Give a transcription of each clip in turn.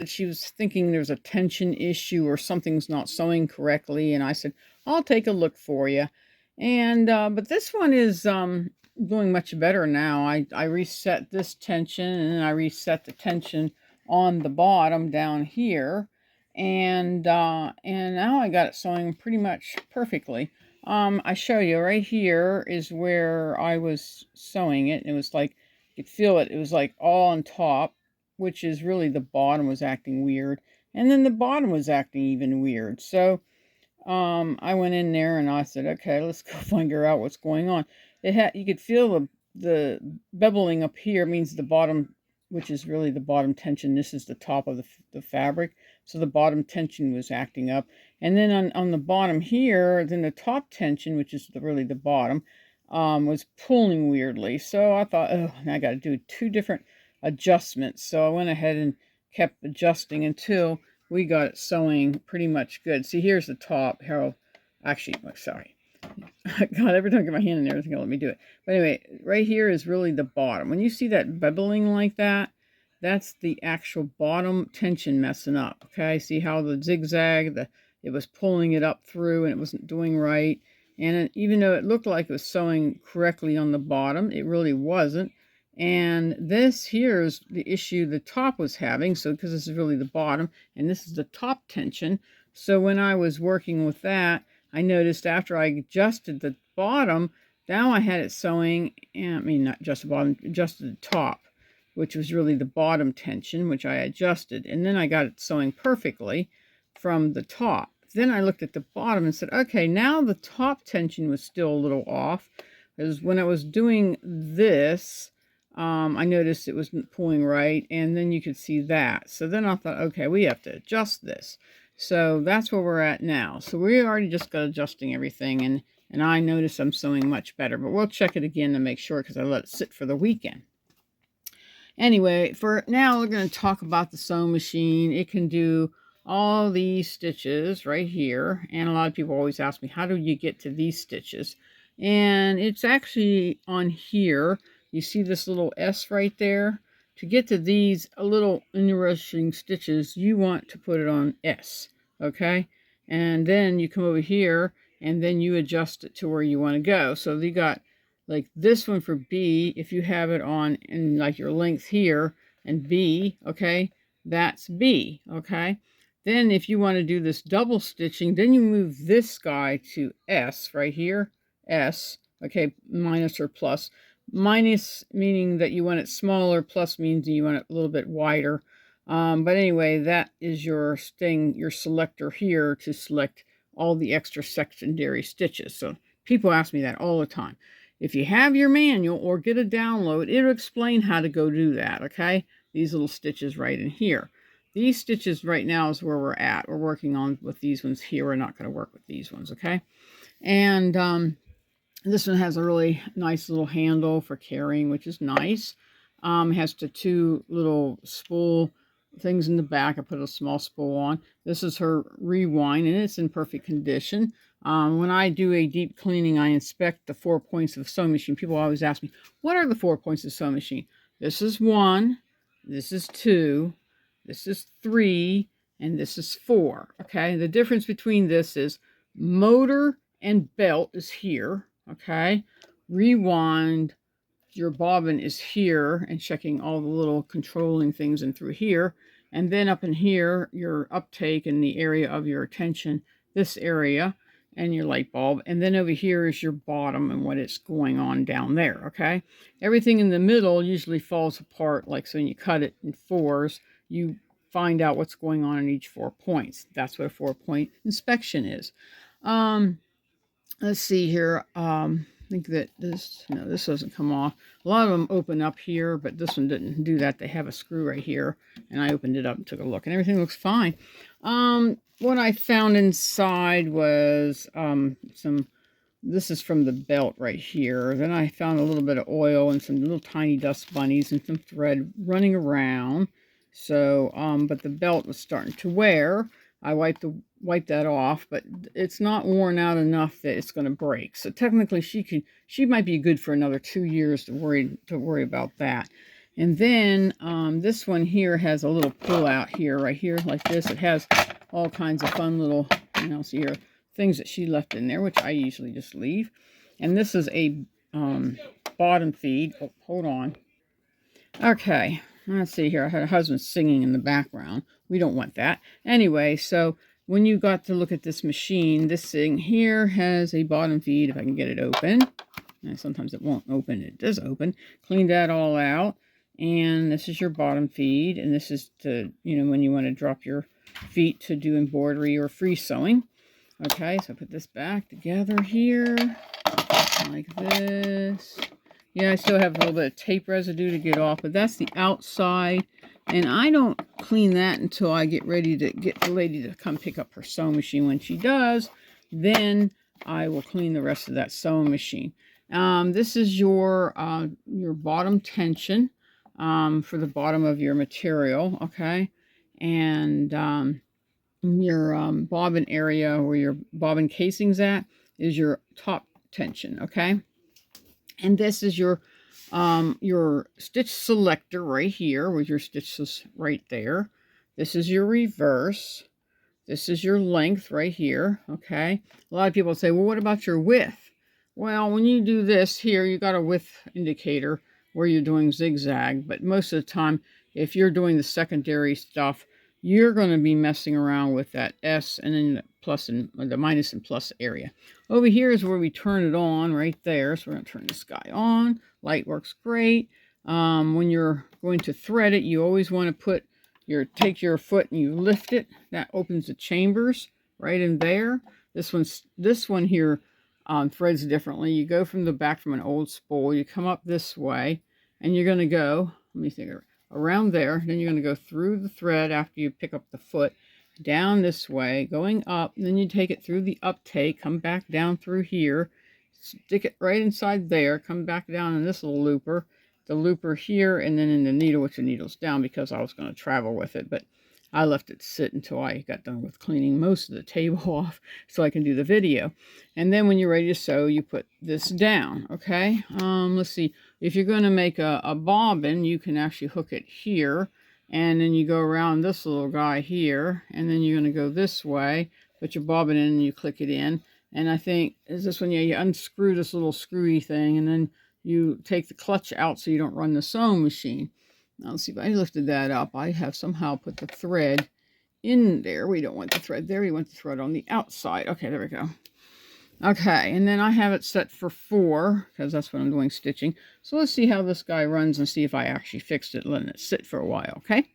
she was thinking there's a tension issue or something's not sewing correctly, and I said, I'll take a look for you. And but this one is doing much better now. I reset this tension, and then I reset the tension on the bottom down here, and now I got it sewing pretty much perfectly. I show you right here is where I was sewing it, and it was like you could feel it. It was like all on top, which is really the bottom was acting weird, and then the bottom was acting even weird. So I went in there and I said, okay, let's go figure out what's going on. You could feel the beveling up here means the bottom, which is really the bottom tension. This is the top of the fabric. So the bottom tension was acting up. And then on the bottom here, then the top tension, which is really the bottom, was pulling weirdly. So I thought, oh, I got to do 2 different adjustments. So I went ahead and kept adjusting until we got it sewing pretty much good. See, here's the top. Here, actually, sorry. God, every time I get my hand in there, it's going to let me do it. But anyway, right here is really the bottom. When you see that beveling like that, that's the actual bottom tension messing up. Okay, see how the zigzag, it was pulling it up through and it wasn't doing right. And even though it looked like it was sewing correctly on the bottom, it really wasn't. And this here is the issue the top was having. So because this is really the bottom and this is the top tension. So when I was working with that, I noticed after I adjusted the bottom, now I had it sewing, I mean, not just the bottom, adjusted the top, which was really the bottom tension, which I adjusted. And then I got it sewing perfectly from the top. Then I looked at the bottom and said, okay, now the top tension was still a little off. Because when I was doing this, I noticed it wasn't pulling right, and then you could see that. So then I thought, okay, we have to adjust this. So that's where we're at now. So we already just got adjusting everything, and I notice I'm sewing much better. But we'll check it again to make sure because I let it sit for the weekend. Anyway, for now, we're going to talk about the sewing machine. It can do all these stitches right here. And a lot of people always ask me, how do you get to these stitches? And it's actually on here. You see this little S right there? To get to these little interesting stitches, you want to put it on S, okay? And then you come over here, and then you adjust it to where you want to go. So you got like this one for B, if you have it on in like your length here, and B, okay? That's B, okay? Then if you want to do this double stitching, then you move this guy to S right here, S, okay, minus or plus. Minus meaning that you want it smaller, plus means you want it a little bit wider. But anyway, that is your thing, your selector here to select all the extra secondary stitches. So people ask me that all the time. If you have your manual or get a download, it'll explain how to go do that, okay? These little stitches right in here. These stitches right now is where we're at. We're working on with these ones here. We're not going to work with these ones, okay? And this one has a really nice little handle for carrying, which is nice. It has the 2 little spool things in the back. I put a small spool on. This is her rewind, and it's in perfect condition. When I do a deep cleaning, I inspect the 4 points of the sewing machine. People always ask me, what are the 4 points of the sewing machine? This is 1, this is 2, this is 3, and this is 4. Okay, the difference between this is motor and belt is here. Okay, rewind, your bobbin is here and checking all the little controlling things in through here. And then up in here, your uptake in the area of your tension, this area, and your light bulb. And then over here is your bottom and what is going on down there, okay? Everything in the middle usually falls apart, like so when you cut it in 4s, you find out what's going on in each 4 points. That's what a 4-point inspection is. Let's see here. I think that this doesn't come off. A lot of them open up here, but this one didn't do that. They have a screw right here, and I opened it up and took a look, and everything looks fine. What I found inside was this is from the belt right here. Then I found a little bit of oil and some little tiny dust bunnies and some thread running around. So, but the belt was starting to wear. I wiped that off, but it's not worn out enough that it's going to break. So technically she might be good for another 2 years to worry about that. And then this one here has a little pull out here, right here, like this. It has all kinds of fun little, see here, things that she left in there, which I usually just leave. And this is a bottom feed. Oh, hold on. Okay, let's see here. I had a husband singing in the background. We don't want that. Anyway, so when you got to look at this machine, this thing here has a bottom feed, if I can get it open. And sometimes it won't open. It does open. Clean that all out. And this is your bottom feed. And this is to, when you want to drop your feet to do embroidery or free sewing. Okay, so put this back together here. Like this. Yeah, I still have a little bit of tape residue to get off. But that's the outside. And I don't clean that until I get ready to get the lady to come pick up her sewing machine. When she does, then I will clean the rest of that sewing machine. This is your bottom tension for the bottom of your material, okay? And your bobbin area where your bobbin casing's at is your top tension, okay? And this is your stitch selector right here with your stitches right there. This is your reverse. This is your length right here, okay? A lot of people say, well, what about your width? Well, when you do this here, you got a width indicator where you're doing zigzag. But most of the time, if you're doing the secondary stuff, you're going to be messing around with that S and then the plus and the minus and plus area. Over here is where we turn it on right there. So we're going to turn this guy on. Light works great. When you're going to thread it, you always want to take your foot and you lift it. That opens the chambers right in there. This one here threads differently. You go from the back from an old spool. You come up this way, and you're going to go. Let me think. Around there. Then you're going to go through the thread after you pick up the foot, down this way, going up. And then you take it through the uptake, come back down through here, stick it right inside there, come back down in this little looper, the looper here, and then in the needle, which the needle's down because I was going to travel with it. But I left it sit until I got done with cleaning most of the table off so I can do the video. And then when you're ready to sew, you put this down, okay? Let's see. If you're going to make a bobbin, you can actually hook it here. And then you go around this little guy here. And then you're going to go this way. Put your bobbin in and you click it in. And I think, is this one? Yeah, you unscrew this little screwy thing. And then you take the clutch out so you don't run the sewing machine. Now, let's see if I lifted that up. I have somehow put the thread in there. We don't want the thread there. We want the thread on the outside. Okay, there we go. Okay, and then I have it set for 4 because that's when I'm doing stitching. So let's see how this guy runs and see if I actually fixed it, letting it sit for a while, okay?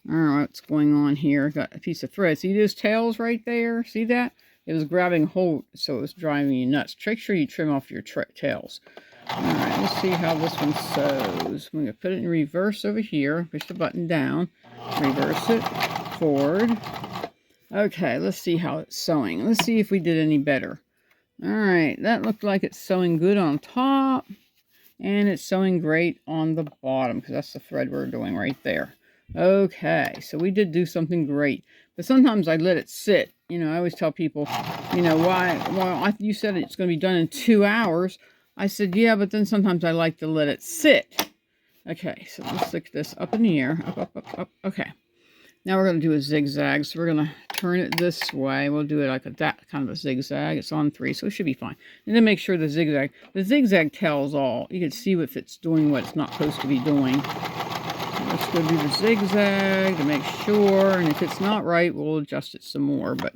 All right, what's going on here? Got a piece of thread. See those tails right there? See that? It was grabbing hold, so it was driving you nuts. Make sure you trim off your tails. All right, let's see how this one sews. I'm going to put it in reverse over here. Push the button down. Reverse it. Forward. Okay, let's see how it's sewing. Let's see if we did any better. All right, that looked like it's sewing good on top. And it's sewing great on the bottom, because that's the thread we're doing right there. Okay, so we did do something great. But sometimes I let it sit. I always tell people, why? Well, you said it's going to be done in 2 hours. I said, yeah, but then sometimes I like to let it sit. Okay, so let's stick this up in the air. Up, up, up, up. Okay. Now we're going to do a zigzag. So we're going to turn it this way. We'll do it like that kind of a zigzag. It's on 3, so it should be fine. And then make sure the zigzag tells all. You can see if it's doing what it's not supposed to be doing. Let's go do the zigzag to make sure, and if it's not right, we'll adjust it some more, but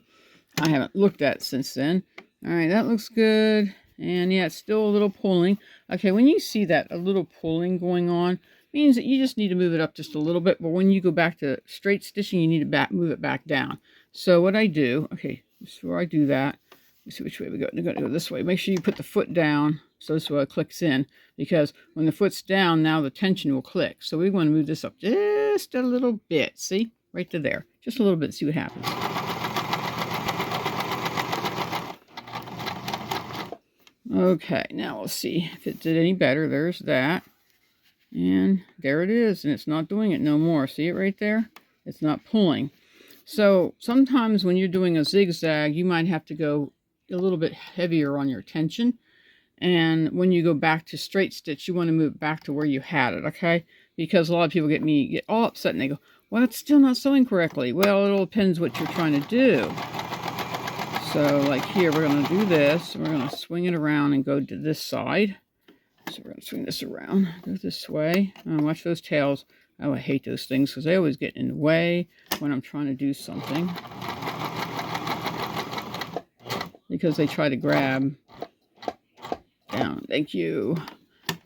I haven't looked at it since then. All right, that looks good, and yeah, it's still a little pulling. Okay, when you see that, a little pulling going on, means that you just need to move it up just a little bit, but when you go back to straight stitching, you need to move it back down. So what I do, okay, before I do that, let's see which way we go. We're going to go this way. Make sure you put the foot down so this way it clicks in, because when the foot's down, now the tension will click. So we want to move this up just a little bit. See? Right to there. Just a little bit. See what happens. Okay, now we'll see if it did any better. There's that. And there it is. And it's not doing it no more. See it right there? It's not pulling. So sometimes when you're doing a zigzag, you might have to go a little bit heavier on your tension. And when you go back to straight stitch, you want to move back to where you had it, okay? Because a lot of people get all upset and they go, well, it's still not sewing correctly. Well, it all depends what you're trying to do. So like here, we're going to do this. We're going to swing it around and go to this side. So we're going to swing this around, go this way. Watch those tails. Oh, I hate those things because they always get in the way when I'm trying to do something. Because they try to grab down. Thank you.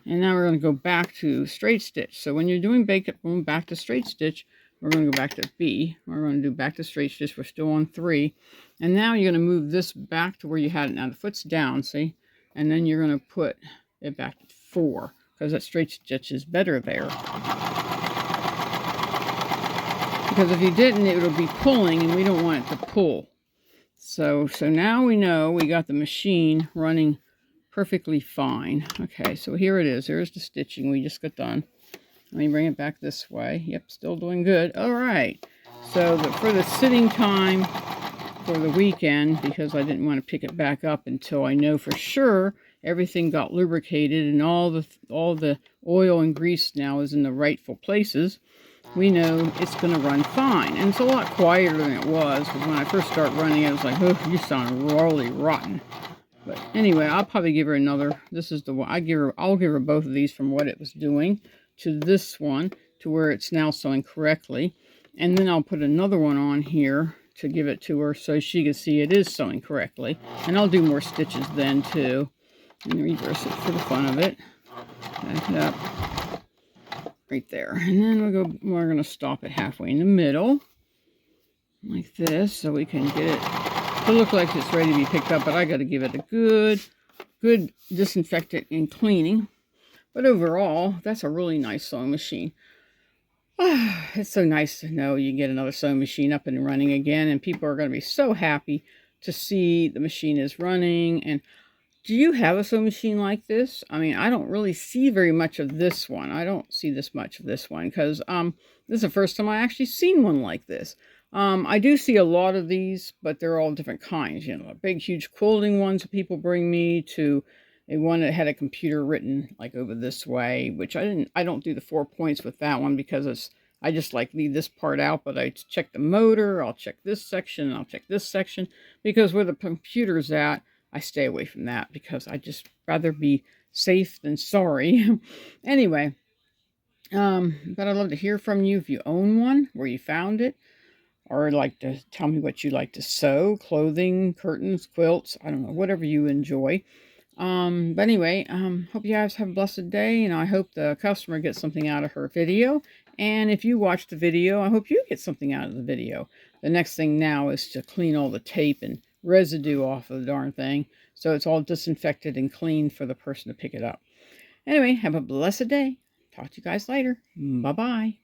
And now we're going to go back to straight stitch. So when you're doing going back to straight stitch, we're going to go back to B. We're going to do back to straight stitch. We're still on 3. And now you're going to move this back to where you had it. Now the foot's down, see? And then you're going to put it back to 4 because that straight stitch is better there. Because if you didn't, it would be pulling, and we don't want it to pull. So now we know we got the machine running perfectly fine. Okay, so here it is. There's the stitching we just got done. Let me bring it back this way. Yep, still doing good. All right. So for the sitting time for the weekend, because I didn't want to pick it back up until I know for sure everything got lubricated and all the oil and grease now is in the rightful places, we know it's going to run fine. And it's a lot quieter than it was, because when I first started running it, was like, oh, you sound really rotten. But anyway, I'll probably give her another. This is the one. I'll give her both of these from what it was doing to this one to where it's now sewing correctly. And then I'll put another one on here to give it to her so she can see it is sewing correctly. And I'll do more stitches then too. And reverse it for the fun of it. Back it up. Right there. And then we're going to stop it halfway in the middle. Like this, so we can get it to look like it's ready to be picked up. But I got to give it a good disinfectant and cleaning. But overall, that's a really nice sewing machine. It's so nice to know you get another sewing machine up and running again. And people are going to be so happy to see the machine is running. And do you have a sewing machine like this? I mean, I don't really see very much of this one. I don't see this much of this one because this is the first time I actually seen one like this. I do see a lot of these, but they're all different kinds. You know, big, huge quilting ones that people bring me to a one that had a computer written like over this way, which I don't do the 4 points with that one because I just like leave this part out, but I check the motor, I'll check this section, and I'll check this section because where the computer's at, I stay away from that because I just rather be safe than sorry. Anyway, but I'd love to hear from you if you own one, where you found it, or like to tell me what you like to sew, clothing, curtains, quilts, I don't know, whatever you enjoy. But anyway, hope you guys have a blessed day, and I hope the customer gets something out of her video. And if you watch the video, I hope you get something out of the video. The next thing now is to clean all the tape and residue off of the darn thing, so it's all disinfected and clean for the person to pick it up. Anyway, have a blessed day. Talk to you guys later. Bye-bye.